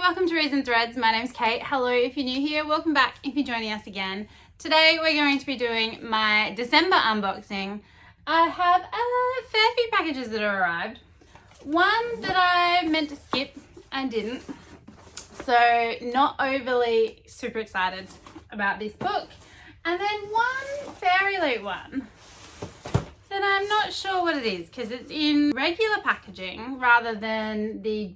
welcome to Reason Threads. My name's Kate. Hello if you're new here, welcome back if you're joining us again. Today we're going to be doing my December unboxing. I have a fair few packages that have arrived. One that I meant to skip and didn't. So not overly super excited about this book. And then one Fairyloot one that I'm not sure what it is because it's in regular packaging rather than the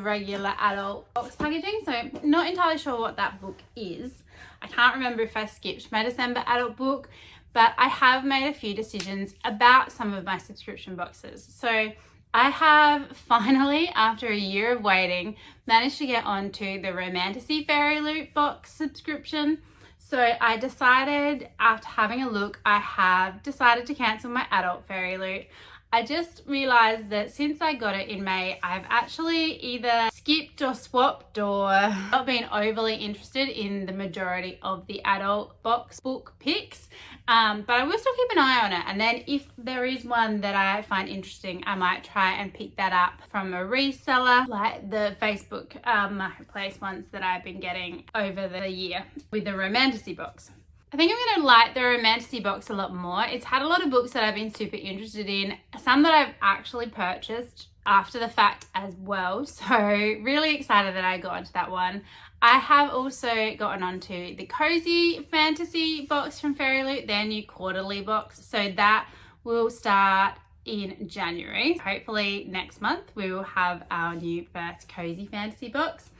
regular adult box packaging, so not entirely sure what that book is. I can't remember if I skipped my December adult book, but I have made a few decisions about some of my subscription boxes. So I have finally, after a year of waiting, managed to get onto the Romantasy Fairyloot box subscription. So I decided, after having a look, I have decided to cancel my Adult Fairyloot. I just realised that since I got it in May, I've actually either skipped or swapped or not been overly interested in the majority of the adult box book picks. But I will still keep an eye on it. And then if there is one that I find interesting, I might try and pick that up from a reseller, like the Facebook marketplace ones that I've been getting over the year with the Romantasy box. I think I'm going to like the Romantasy box a lot more. It's had a lot of books that I've been super interested in, some that I've actually purchased after the fact as well. So really excited that I got onto that one. I have also gotten onto the Cozy Fantasy box from Fairyloot, their new quarterly box. So that will start in January. Hopefully next month we will have our new first Cozy Fantasy box.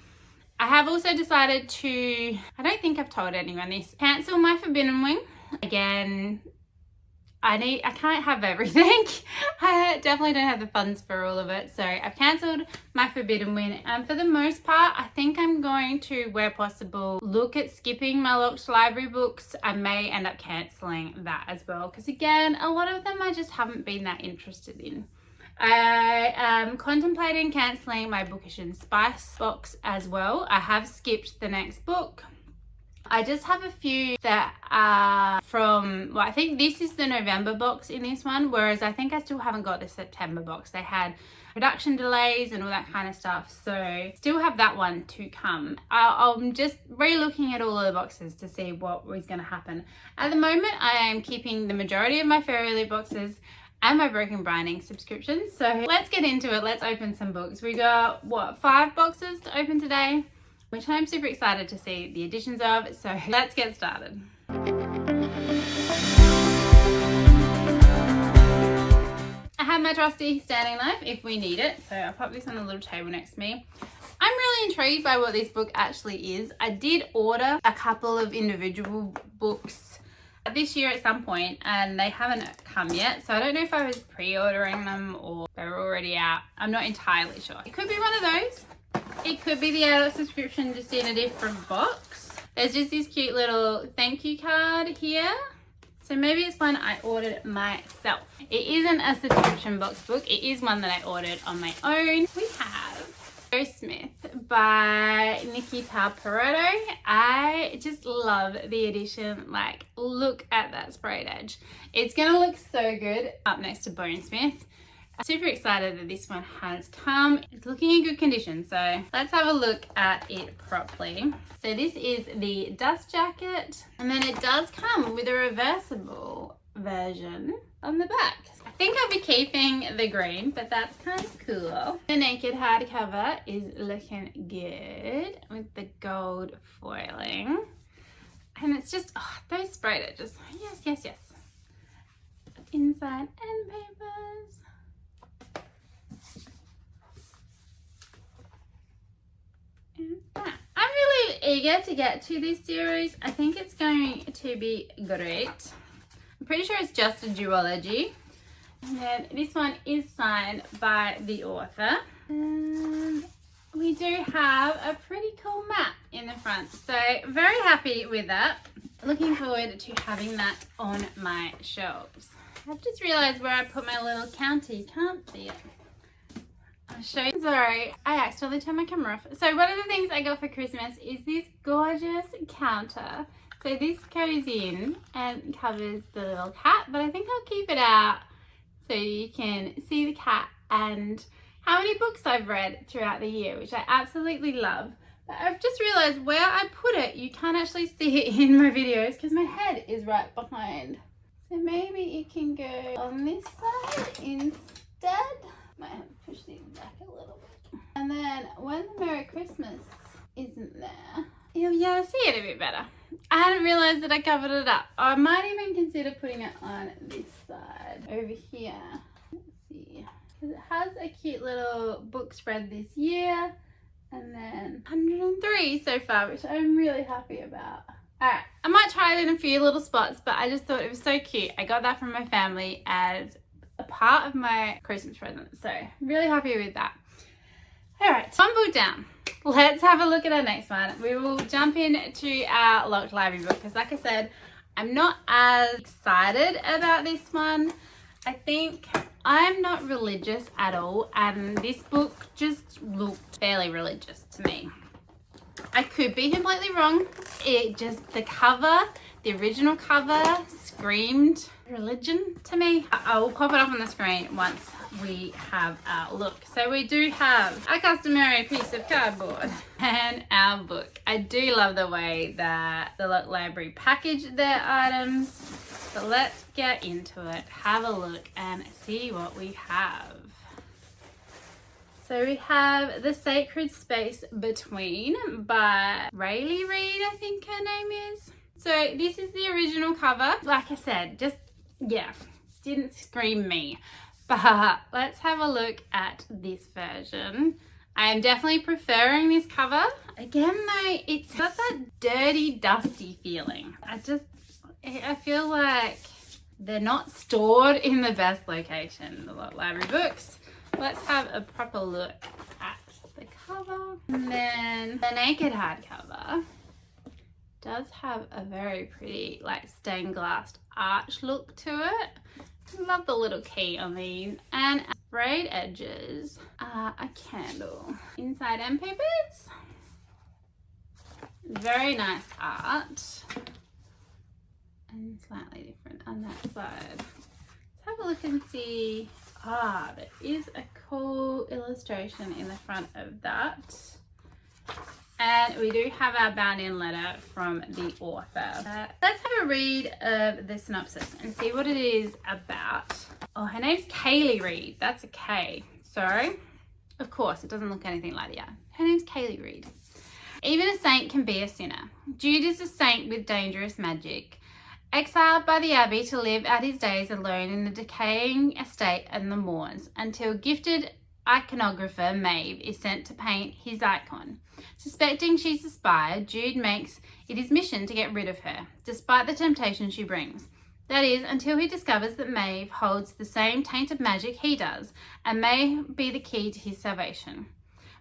I have also decided to, I don't think I've told anyone this, cancel my Forbidden Wing. Again, I can't have everything. I definitely don't have the funds for all of it. So I've cancelled my Forbidden Wing. And for the most part, I think I'm going to, where possible, look at skipping my locked library books. I may end up cancelling that as well. Because again, a lot of them I just haven't been that interested in. I am contemplating cancelling my Bookish Spice box as well. I have skipped the next book. I just have a few that are from, well, I think this is the November box in this one, whereas I think I still haven't got the September box. They had production delays and all that kind of stuff, so still have that one to come. I'm just re-looking at all of the boxes to see what was going to happen. At the moment, I am keeping the majority of my Fairyloot boxes and my Broken Binding subscriptions. So let's get into it. Let's open some books. We got, 5 boxes to open today, which I'm super excited to see the additions of. So let's get started. I have my trusty standing knife if we need it. So I'll pop this on the little table next to me. I'm really intrigued by what this book actually is. I did order a couple of individual books this year at some point and they haven't come yet, so I don't know if I was pre-ordering them or they're already out. I'm not entirely sure. It could be one of those. It could be the adult subscription just in a different box. There's just this cute little thank you card here, so maybe it's one I ordered myself. It isn't a subscription box book, it is one that I ordered on my own. We have Smith by Nikki Palperetto. I just love the edition. Like, look at that sprayed edge. It's gonna look so good up next to Bonesmith. I'm super excited that this one has come. It's looking in good condition, so let's have a look at it properly. So this is the dust jacket, and then it does come with a reversible version on the back. I think I'll be keeping the green, but that's kind of cool. The naked hardcover is looking good with the gold foiling. And it's just, those sprayed edges. Yes, yes, yes. Inside end papers. And that. I'm really eager to get to this series. I think it's going to be great. I'm pretty sure it's just a duology. And then this one is signed by the author. And we do have a pretty cool map in the front. So very happy with that. Looking forward to having that on my shelves. I've just realised where I put my little counter. You can't see it. I'll show you. Sorry, I accidentally turned my camera off. So one of the things I got for Christmas is this gorgeous counter. So this goes in and covers the little cat, but I think I'll keep it out so you can see the cat and how many books I've read throughout the year, which I absolutely love. But I've just realized where I put it, you can't actually see it in my videos because my head is right behind. So maybe it can go on this side instead. Might have to push these back a little bit. And then when the Merry Christmas isn't there, you'll be able to see it a bit better. I hadn't realized that I covered it up. I might even consider putting it on this side over here. Let's see. Because it has a cute little book spread this year. And then 103 so far, which I'm really happy about. Alright, I might try it in a few little spots, but I just thought it was so cute. I got that from my family as a part of my Christmas present. So, really happy with that. Alright, one book down. Let's have a look at our next one. We will jump into our locked library book because, like I said, I'm not as excited about this one. I think I'm not religious at all, and this book just looked fairly religious to me. I could be completely wrong. The cover, the original cover, screamed religion to me. I will pop it up on the screen once we have our look. So we do have a customary piece of cardboard and our book. I do love the way that the locked library packaged their items. So let's get into it, have a look and see what we have. So we have The Sacred Space Between by Rayleigh Reid, I think her name is. So this is the original cover. Like I said, didn't scream me. But let's have a look at this version. I am definitely preferring this cover. Again though, it's got that dirty, dusty feeling. I feel like they're not stored in the best location, the locked library books. Let's have a proper look at the cover. And then the naked hardcover does have a very pretty like stained glass arch look to it. I love the little key on these, and sprayed edges are a candle. Inside end papers, very nice art, and slightly different on that side. Let's have a look and see. There is a cool illustration in the front of that. And we do have our bound in letter from the author. Let's have a read of the synopsis and see what it is about. Oh, her name's Kaylee Reid. That's a K. Sorry. Of course, it doesn't look anything like that. Her name's Kaylee Reid. Even a saint can be a sinner. Jude is a saint with dangerous magic. Exiled by the abbey to live out his days alone in the decaying estate and the moors, until gifted iconographer Maeve is sent to paint his icon. Suspecting she's a spy, Jude makes it his mission to get rid of her, despite the temptation she brings. That is, until he discovers that Maeve holds the same tainted magic he does, and may be the key to his salvation.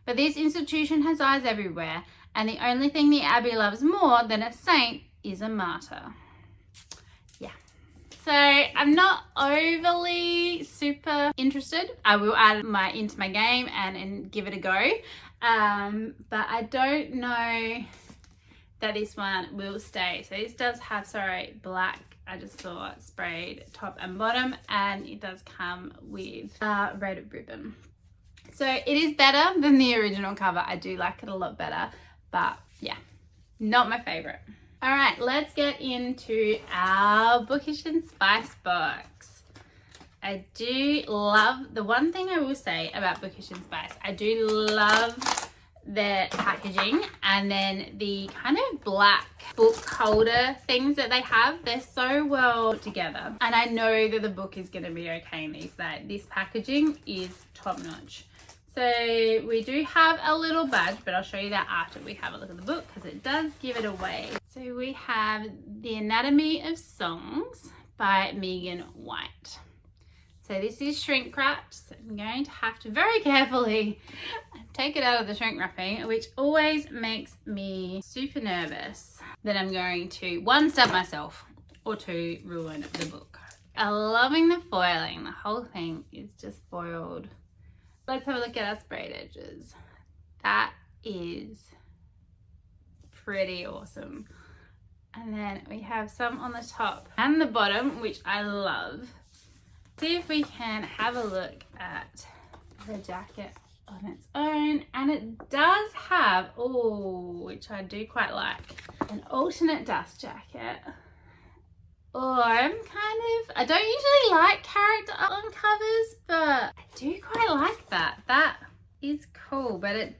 But this institution has eyes everywhere, and the only thing the abbey loves more than a saint is a martyr. So I'm not overly super interested. I will add into my game and give it a go. But I don't know that this one will stay. So this does have, black, I just saw sprayed top and bottom, and it does come with red ribbon. So it is better than the original cover. I do like it a lot better, but yeah, not my favorite. All right, let's get into our Bookish and Spice box. I do love, the one thing I will say about Bookish and Spice, I do love their packaging, and then the kind of black book holder things that they have. They're so well together, and I know that the book is going to be okay in these. That this packaging is top notch. So we do have a little badge, but I'll show you that after we have a look at the book because it does give it away. So we have The Anatomy of Songs by Megan White. So this is shrink wrapped. So I'm going to have to very carefully take it out of the shrink wrapping, which always makes me super nervous that I'm going to, one, stab myself, or two, ruin the book. I'm loving the foiling. The whole thing is just foiled. Let's have a look at our sprayed edges. That is pretty awesome. And then we have some on the top and the bottom, which I love. See if we can have a look at the jacket on its own, and it does have, oh, which I do quite like, an alternate dust jacket. Oh, I don't usually like character on covers, but I do quite like that. That is cool, but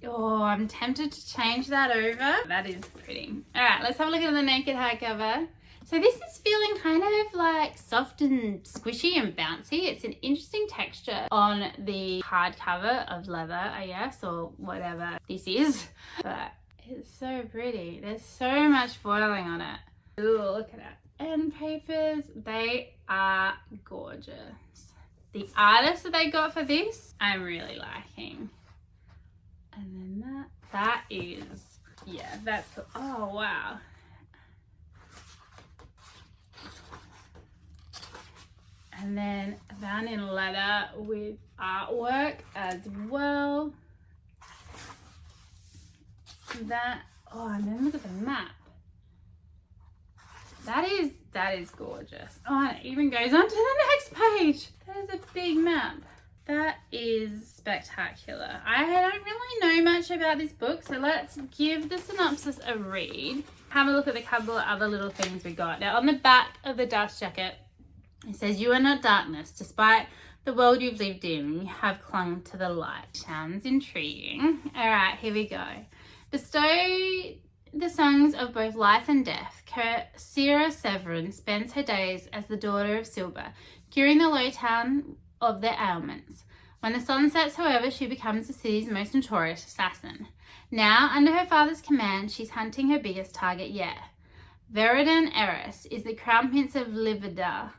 I'm tempted to change that over. That is pretty. All right, let's have a look at the naked hardcover. So this is feeling kind of like soft and squishy and bouncy. It's an interesting texture on the hardcover of leather, I guess, or whatever this is. But it's so pretty. There's so much foiling on it. Ooh, look at it. End papers, they are gorgeous. The artist that they got for this, I'm really liking. And then that is, yeah, that's cool. Oh, wow. And then bound in leather with artwork as well. That, oh, and then look at the map. That is gorgeous. Oh, and it even goes on to the next page. That is a big map. That is spectacular. I don't really know much about this book, so let's give the synopsis a read. Have a look at the couple of other little things we got. Now, on the back of the dust jacket, it says, "You are not darkness. Despite the world you've lived in, you have clung to the light." Sounds intriguing. All right, here we go. Bestow the songs of both life and death. Sira Severin spends her days as the daughter of Silver, curing the Lowtown of their ailments. When the sun sets, however, she becomes the city's most notorious assassin. Now, under her father's command, she's hunting her biggest target yet. Veridon Eris is the crown prince of Livida,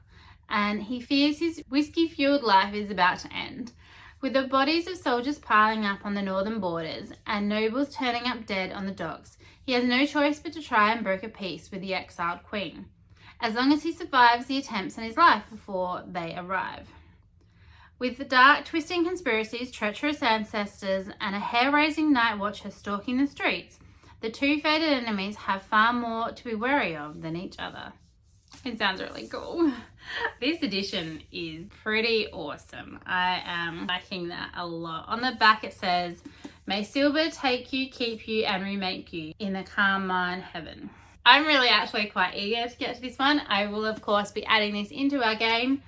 and he fears his whiskey-fueled life is about to end. With the bodies of soldiers piling up on the northern borders and nobles turning up dead on the docks, he has no choice but to try and broker peace with the exiled queen, as long as he survives the attempts on his life before they arrive. With the dark, twisting conspiracies, treacherous ancestors, and a hair-raising night watcher stalking the streets, the two fated enemies have far more to be wary of than each other. It sounds really cool. This edition is pretty awesome. I am liking that a lot. On the back it says, "May Silver take you, keep you, and remake you in the Carmine heaven." I'm really actually quite eager to get to this one. I will of course be adding this into our game,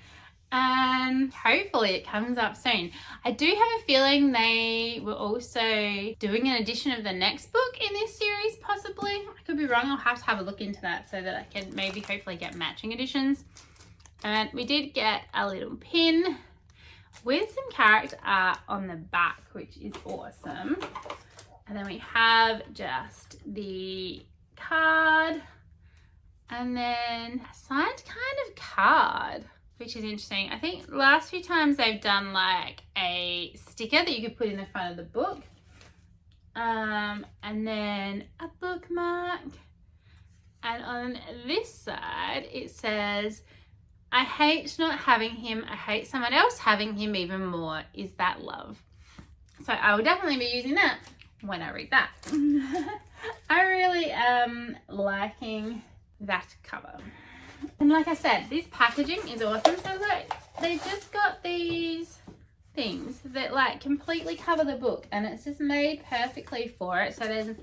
and hopefully it comes up soon. I do have a feeling they were also doing an edition of the next book in this series, possibly. I could be wrong. I'll have to have a look into that so that I can maybe hopefully get matching editions. And we did get a little pin with some character art on the back, which is awesome. And then we have just the card and then a signed kind of card, which is interesting. I think last few times they've done like a sticker that you could put in the front of the book. And then a bookmark. And on this side, it says, "I hate not having him. I hate someone else having him even more. Is that love?" So I will definitely be using that when I read that. I really am liking that cover. And like I said, this packaging is awesome. So like they just got these things that like completely cover the book, and it's just made perfectly for it. So there's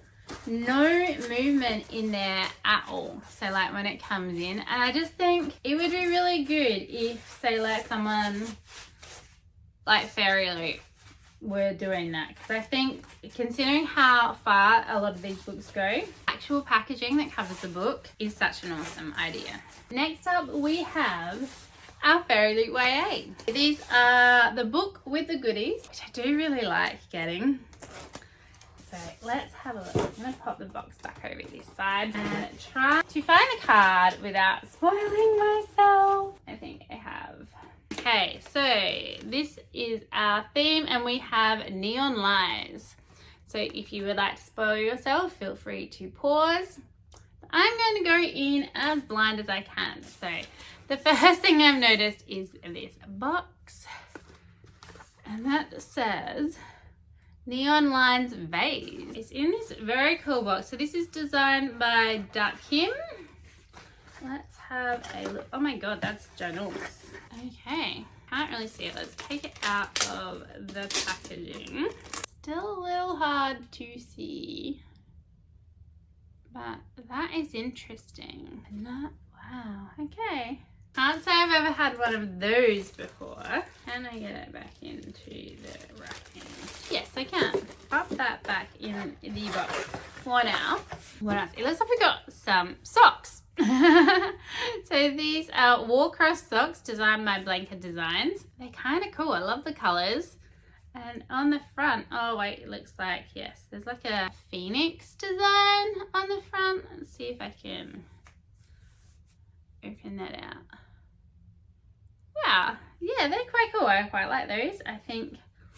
no movement in there at all. So like when it comes in, and I just think it would be really good if, say, like someone like Fairyloot were doing that, because I think considering how far a lot of these books go, actual packaging that covers the book is such an awesome idea. Next up we have our Fairyloot YA. These are the book with the goodies, which I do really like getting. So let's have a look. I'm going to pop the box back over this side and try to find a card without spoiling myself. I think I have. Okay, so this is our theme and we have Neon Lies. So if you would like to spoil yourself, feel free to pause. I'm going to go in as blind as I can. So the first thing I've noticed is this box, and that says Neon Lines Vase. It's in this very cool box. So this is designed by Duck Kim. Let's have a look. Oh my god, that's ginormous. Okay, Can't really see it. Let's take it out of the packaging. Still a little hard to see, but that is interesting. Wow, okay. Can't say I've ever had one of those before. Can I get it back into the wrapping? Yes, I can. Pop that back in the box for now. What else? It looks like we got some socks. So these are Warcross socks designed by Blanket Designs. They're kind of cool. I love the colors. And on the front, oh wait, it looks like, yes, there's like a phoenix design on the front. Let's see if I can open that out. Wow, yeah, they're quite cool. I quite like those. I think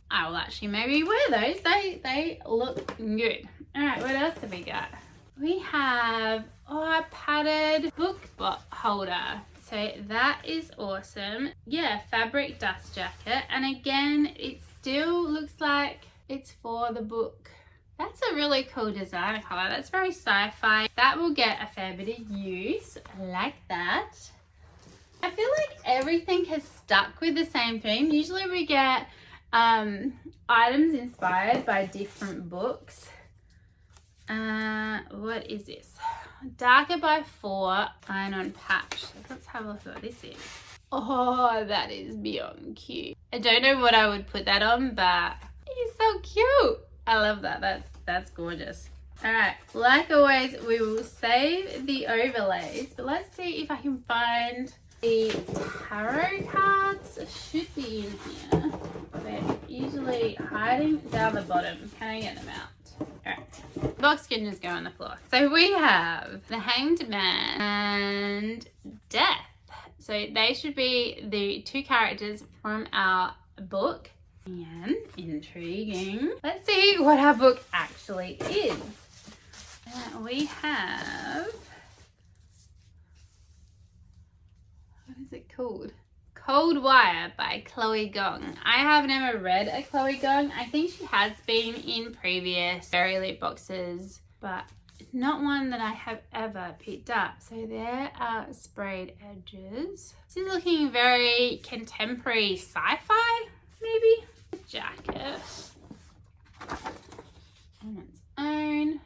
I will actually maybe wear those. They look good. All right, what else have we got? We have a padded book holder. So that is awesome. Yeah, fabric dust jacket. And again, it still looks like it's for the book. That's a really cool design color. That's very sci-fi. That will get a fair bit of use. I like that. I feel like everything has stuck with the same theme. Usually we get items inspired by different books. What is this? Darker by 4 iron-on patch. Let's have a look at what this is. Oh, that is beyond cute. I don't know what I would put that on, but it's so cute. I love that. That's gorgeous. All right, like always, we will save the overlays, but let's see if I can find the tarot cards. Should be in here. They're usually hiding down the bottom. Can I get them out? All right, the box can just go on the floor. So we have the Hanged Man and Death. So they should be the 2 characters from our book. And intriguing. Let's see what our book actually is. We have, what is it called? Cold Wire by Chloe Gong. I have never read a Chloe Gong. I think she has been in previous Fairyloot boxes, but not one that I have ever picked up. So there are sprayed edges. This is looking very contemporary sci-fi, maybe. Jacket on its own.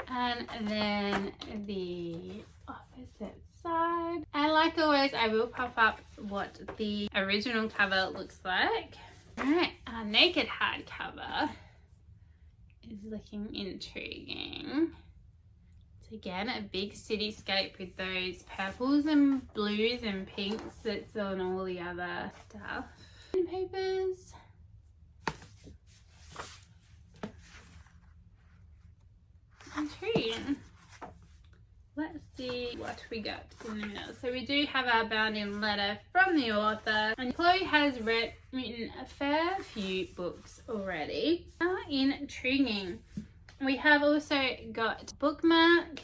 And then the opposite side. And like always, I will pop up what the original cover looks like. Alright, our naked hardcover is looking intriguing. It's again a big cityscape with those purples and blues and pinks that's on all the other stuff. And papers. Intriguing. Let's see what we got in the middle. So we do have our bound in letter from the author, and Chloe has written a fair few books already. Intriguing. We have also got bookmark.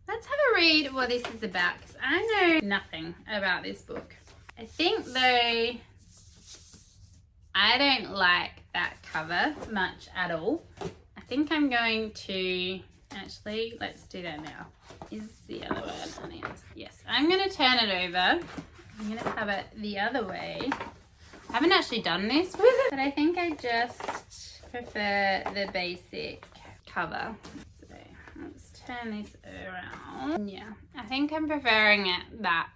Let's have a read what this is about, because I know nothing about this book. I think though I don't like that cover much at all. I think I'm going to, actually, let's do that now. Is the other word on it? Yes, I'm going to turn it over. I'm going to have it the other way. I haven't actually done this with it, but I think I just prefer the basic cover. So let's turn this around. Yeah, I think I'm preferring it that.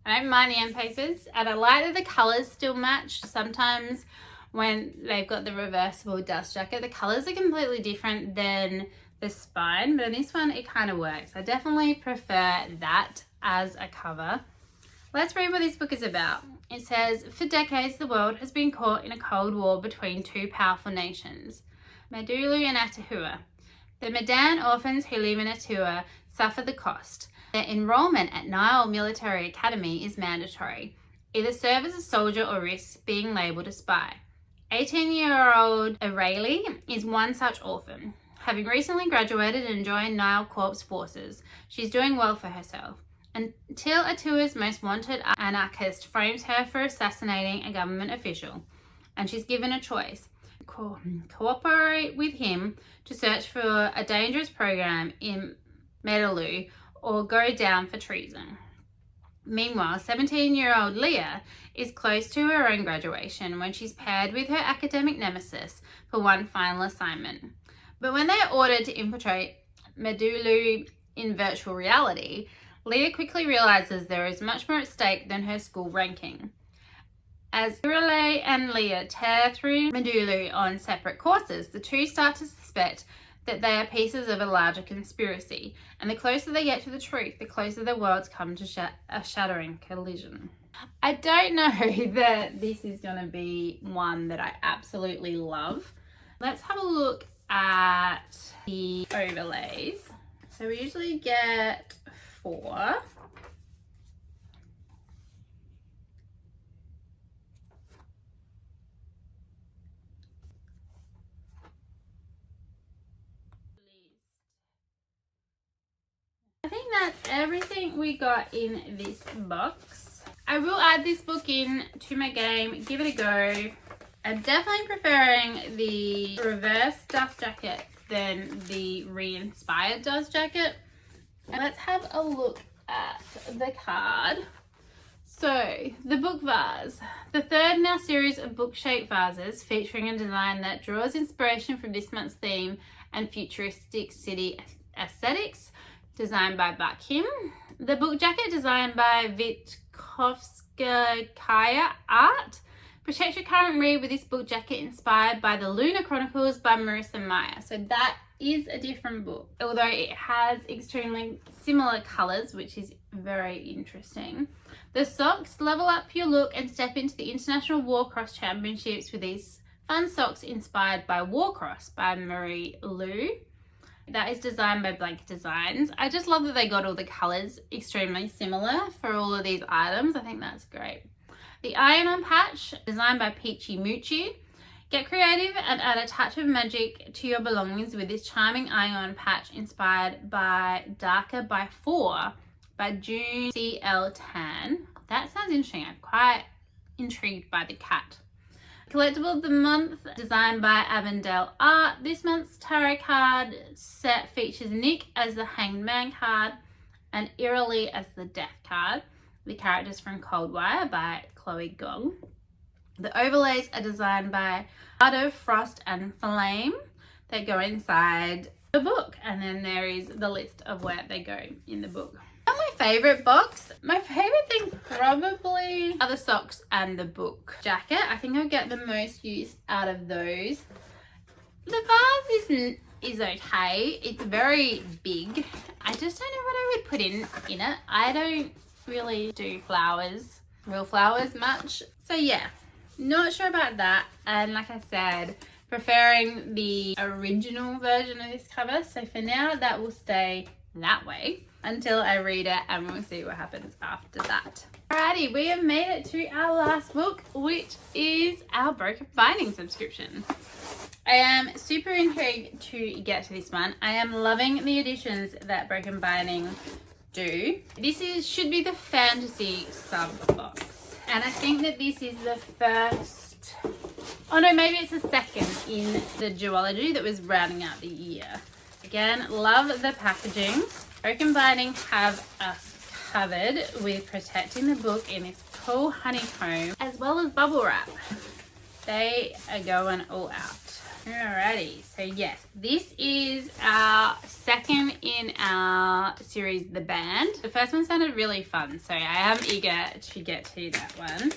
I don't mind the end papers, and I like that the colours still match. Sometimes when they've got the reversible dust jacket, the colours are completely different than the spine, but in this one it kind of works. I definitely prefer that as a cover. Let's read what this book is about. It says, for decades the world has been caught in a cold war between 2 powerful nations, Madulu and Atahua. The Medan orphans who live in Atahua suffer the cost. Their enrollment at Nile Military Academy is mandatory. Either serve as a soldier or risk being labelled a spy. 18-year-old Arayli is one such orphan. Having recently graduated and joined Nile Corps forces, she's doing well for herself. Until Atua's most wanted anarchist frames her for assassinating a government official, and she's given a choice. Cooperate with him to search for a dangerous program in Medalu, or go down for treason. Meanwhile, 17-year-old Leah is close to her own graduation when she's paired with her academic nemesis for one final assignment. But when they're ordered to infiltrate Medulu in virtual reality, Leah quickly realizes there is much more at stake than her school ranking. As Irale and Leah tear through Medulu on separate courses, the two start to suspect that they are pieces of a larger conspiracy, and the closer they get to the truth, the closer their worlds come to a shattering collision. I don't know that this is going to be one that I absolutely love. Let's have a look at the overlays. So we usually get 4. I think that's everything we got in this box. I will add this book in to my game, give it a go. I'm definitely preferring the reverse dust jacket than the re-inspired dust jacket. Let's have a look at the card. So, the book vase. The third in our series of book-shaped vases featuring a design that draws inspiration from this month's theme and futuristic city aesthetics, designed by Kim. The book jacket, designed by Vitkovskaya Art. Protect your current read with this book jacket inspired by the Lunar Chronicles by Marissa Meyer. So that is a different book, although it has extremely similar colours, which is very interesting. The socks, level up your look and step into the International Warcross Championships with these fun socks inspired by Warcross by Marie Lou. That is designed by Blank Designs. I just love that they got all the colours extremely similar for all of these items. I think that's great. The iron-on patch, designed by Peachy Moochie. Get creative and add a touch of magic to your belongings with this charming iron-on patch inspired by Darker by 4 by June C.L. Tan. That sounds interesting. I'm quite intrigued by the cat. Collectible of the month, designed by Avondale Art. This month's tarot card set features Nick as the Hanged Man card and Irale as the Death card. The characters from Cold Wire by Chloe Gong. The overlays are designed by Ardo, Frost and Flame. They go inside the book, and then there is the list of where they go in the book. And my favourite box, my favourite thing probably are the socks and the book jacket. I think I'll get the most use out of those. The vase is okay. It's very big. I just don't know what I would put in it. I don't really do real flowers much. So yeah, not sure about that. And like I said, preferring the original version of this cover. So for now, that will stay that way until I read it, and we'll see what happens after that. Alrighty, we have made it to our last book, which is our Broken Binding subscription. I am super intrigued to get to this one. I am loving the additions that Broken Binding do. This should be the fantasy sub box, and I think that this is the first, oh no, maybe it's the second in the duology that was rounding out the year. Again, love the packaging. Broken Binding have us covered with protecting the book in this cool honeycomb as well as bubble wrap. They are going all out. Alrighty, so yes, this is our second in our series, The Band. The first one sounded really fun, so I am eager to get to that one.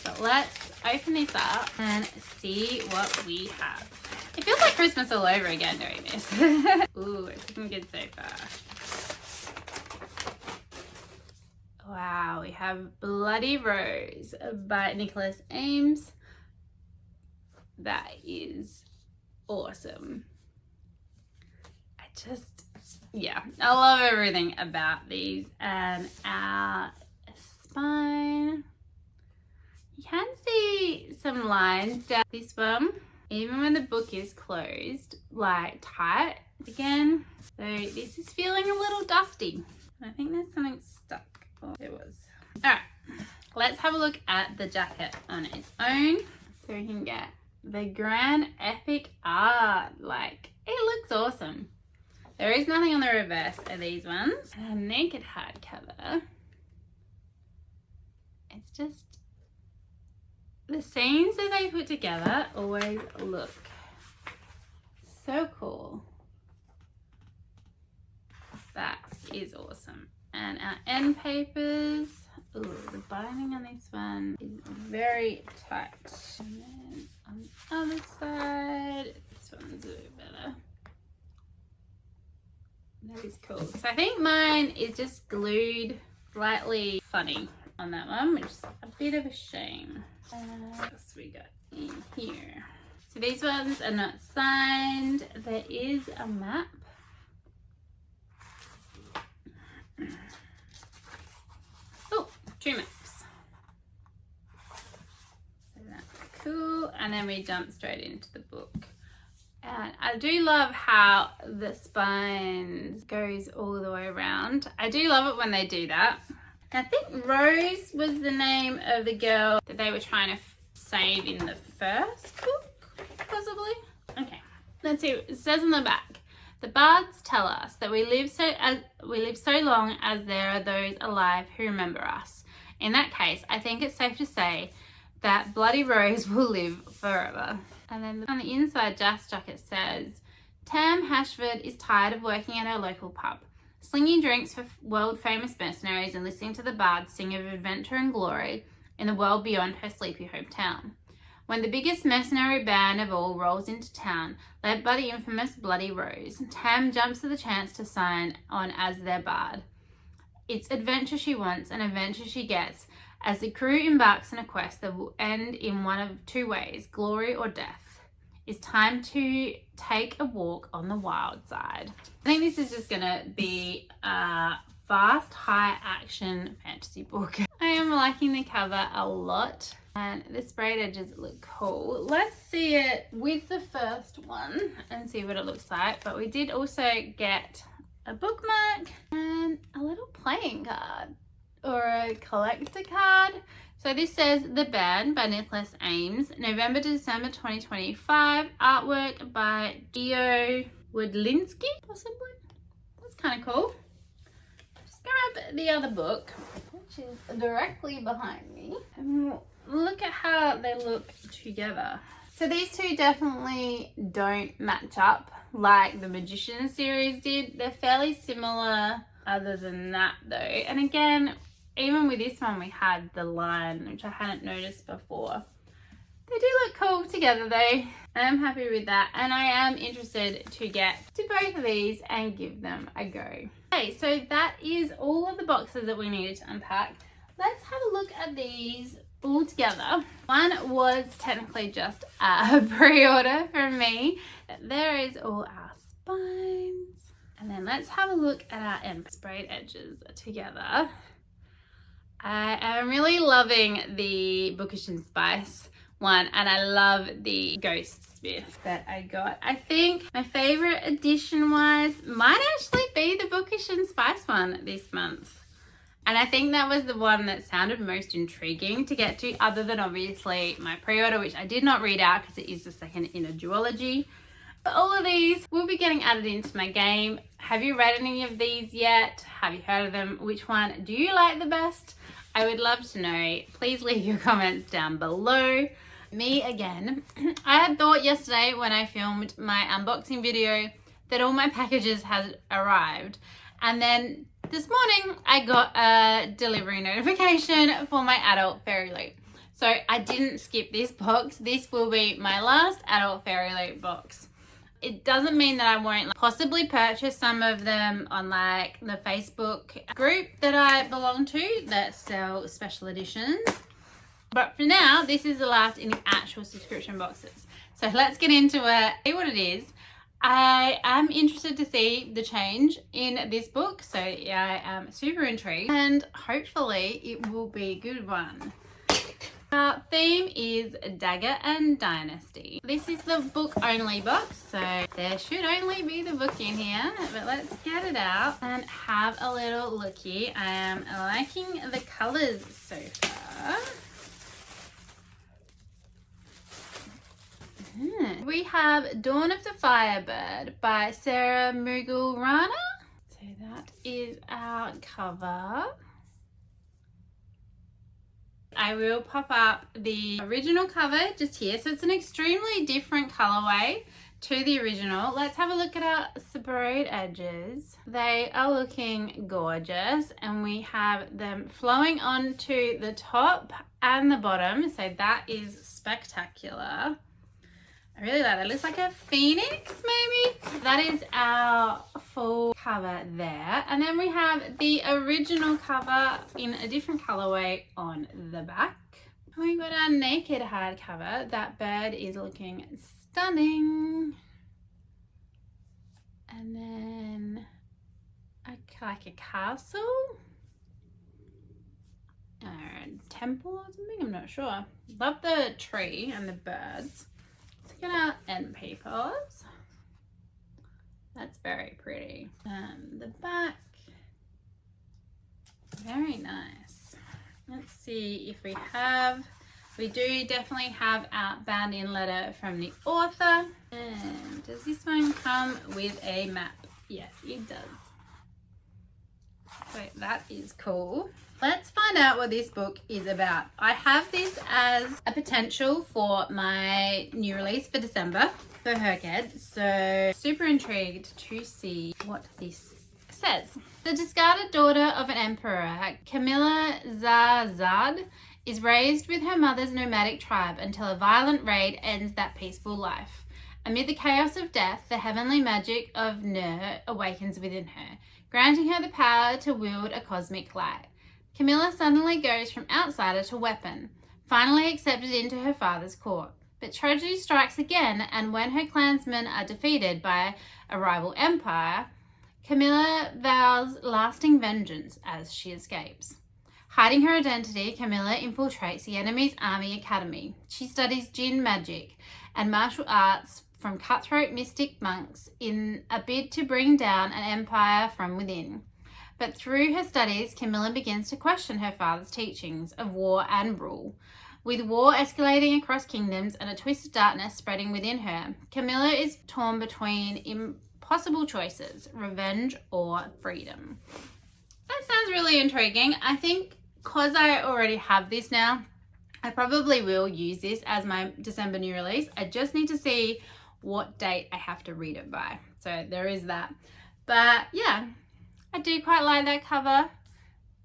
But let's open this up and see what we have. It feels like Christmas all over again doing this. Ooh, it's looking good so far. Wow, we have Bloody Rose by Nicholas Ames. That is awesome. I love everything about these. And our spine, you can see some lines down this one, even when the book is closed, like tight again. So this is feeling a little dusty. I think there's something stuck. Oh, there was. All right, let's have a look at the jacket on its own so we can get the grand epic art. Like, it looks awesome. There is nothing on the reverse of these ones. And a naked hardcover. it's just, the scenes that they put together always look so cool. That is awesome. And our end papers. Ooh, the binding on this one is very tight. And then on the other side, this one's a bit better. That is cool. So I think mine is just glued slightly funny on that one, which is a bit of a shame. What else we got in here? So these ones are not signed. There is a map. Oh, 2 maps. So that's cool. And then we jump straight into the book. And I do love how the spines goes all the way around. I do love it when they do that. I think Rose was the name of the girl that they were trying to save in the first book, possibly. Okay, let's see. It says on the back, the bards tell us that we live so long as there are those alive who remember us. In that case, I think it's safe to say that Bloody Rose will live forever. And then on the inside Jack's jacket says, Tam Hashford is tired of working at her local pub, slinging drinks for world-famous mercenaries and listening to the bards sing of adventure and glory in the world beyond her sleepy hometown. When the biggest mercenary band of all rolls into town, led by the infamous Bloody Rose, Tam jumps at the chance to sign on as their bard. It's adventure she wants and adventure she gets, as the crew embarks on a quest that will end in one of 2 ways, glory or death. It's time to take a walk on the wild side. I think this is just gonna be a fast, high action fantasy book. I am liking the cover a lot and the sprayed edges look cool. Let's see it with the first one and see what it looks like. But we did also get a bookmark and a little playing card, or a collector card. So this says The Band by Nicholas Ames, November to December 2025, artwork by Gio Woodlinski, possibly. That's kind of cool. Just grab the other book, which is directly behind me, and look at how they look together. So these two definitely don't match up like the Magician series did. They're fairly similar other than that though. And again, even with this one we had the line, which I hadn't noticed before. They do look cool together though. I'm happy with that, and I am interested to get to both of these and give them a go. Okay, so that is all of the boxes that we needed to unpack. Let's have a look at these all together. One was technically just a pre-order from me. There is all our spines. And then let's have a look at our end sprayed edges together. I am really loving the Bookish Spice one, and I love the Ghost Smith that I got. I think my favorite edition wise might actually be the Bookish Spice one this month. And I think that was the one that sounded most intriguing to get to, other than obviously my pre-order, which I did not read out because it is the second in a duology. But all of these will be getting added into my game. Have you read any of these yet? Have you heard of them? Which one do you like the best? I would love to know. Please leave your comments down below. Me again. I had thought yesterday when I filmed my unboxing video that all my packages had arrived. And then this morning I got a delivery notification for my Adult Fairyloot. So I didn't skip this box. This will be my last Adult Fairyloot box. It doesn't mean that I won't possibly purchase some of them on like the Facebook group that I belong to that sell special editions. But for now, this is the last in the actual subscription boxes. So let's get into it, see what it is. I am interested to see the change in this book, so I am super intrigued and hopefully it will be a good one. Our theme is Dagger and Dynasty. This is the book only box, so there should only be the book in here, but let's get it out and have a little looky. I am liking the colours so far. We have Dawn of the Firebird by Sarah Mughal-Rana. So that is our cover. I will pop up the original cover just here. So it's an extremely different colorway to the original. Let's have a look at our sprayed edges. They are looking gorgeous, and we have them flowing onto the top and the bottom. So that is spectacular. I really like that. It looks like a phoenix, maybe. That is our full cover there. And then we have the original cover in a different colorway on the back. And we got our naked hardcover. That bird is looking stunning. And then like a castle. Or a temple or something, I'm not sure. Love the tree and the birds. Look at our end papers. That's very pretty. And the back, very nice. Let's see if we do definitely have our bound in letter from the author. And does this one come with a map? Yes, it does. So that is cool. Let's find out what this book is about. I have this as a potential for my new release for December for Herked. So super intrigued to see what this says. The discarded daughter of an emperor, Camilla Zazad, is raised with her mother's nomadic tribe until a violent raid ends that peaceful life. Amid the chaos of death, the heavenly magic of Nur awakens within her, granting her the power to wield a cosmic light. Camilla suddenly goes from outsider to weapon, finally accepted into her father's court. But tragedy strikes again, and when her clansmen are defeated by a rival empire, Camilla vows lasting vengeance as she escapes. Hiding her identity, Camilla infiltrates the enemy's army academy. She studies jinn magic and martial arts from cutthroat mystic monks in a bid to bring down an empire from within. But through her studies, Camilla begins to question her father's teachings of war and rule. With war escalating across kingdoms and a twist of darkness spreading within her, Camilla is torn between impossible choices, revenge or freedom. That sounds really intriguing. I think because I already have this now, I probably will use this as my December new release. I just need to see what date I have to read it by. So there is that. But yeah, I do quite like that cover,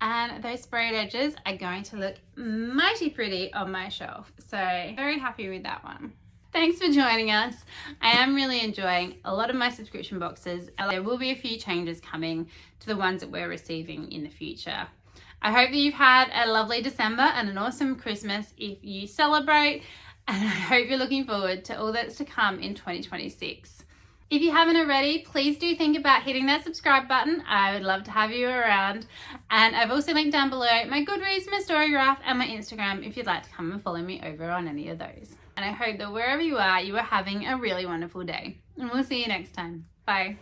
and those sprayed edges are going to look mighty pretty on my shelf. So very happy with that one. Thanks for joining us. I am really enjoying a lot of my subscription boxes. There will be a few changes coming to the ones that we're receiving in the future. I hope that you've had a lovely December and an awesome Christmas if you celebrate, and I hope you're looking forward to all that's to come in 2026. If you haven't already, please do think about hitting that subscribe button. I would love to have you around. And I've also linked down below my Goodreads, my Storygraph, and my Instagram if you'd like to come and follow me over on any of those. And I hope that wherever you are having a really wonderful day. And we'll see you next time. Bye.